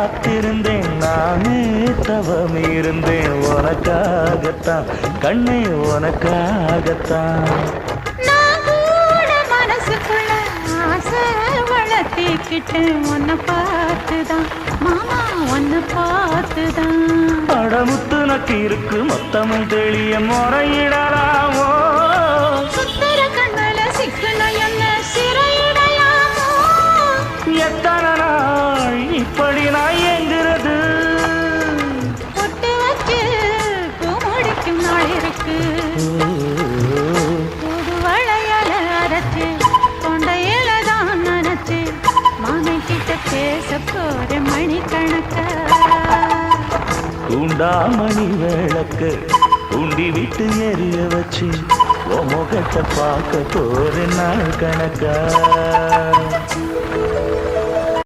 காத்திருந்தேன் நானே தவம் இருந்தேன் உனக்காகத்தான் கண்ணே உனக்காகத்தான் மனசுக்குள்ள ஆசை வளர்த்திக்கிட்டு உன்னை பார்த்துதான் மாமா உன்னை பார்த்துதான் படமுத்து நக்கு இருக்கு மொத்தமும் தெளிய முறையிடலாமோ சுத்தர கண்ணல சிக்கன என்ன சிறையிடையாமோ எத்தனை நாள் இப்படி நான் எங்கிறது பொட்டு வச்சு பூ முடிக்கும் நாள் இருக்கு புது வளையல அரைச்சு கொண்டையில தான் நினைச்சு மாமன் கிட்ட பேச போற மணிக்கணக்கா தூண்டாமணி விளக்கு தூண்டி விட்டு எரிய வச்சு உன் முகத்தை பார்க்க போற நாள் கணக்கா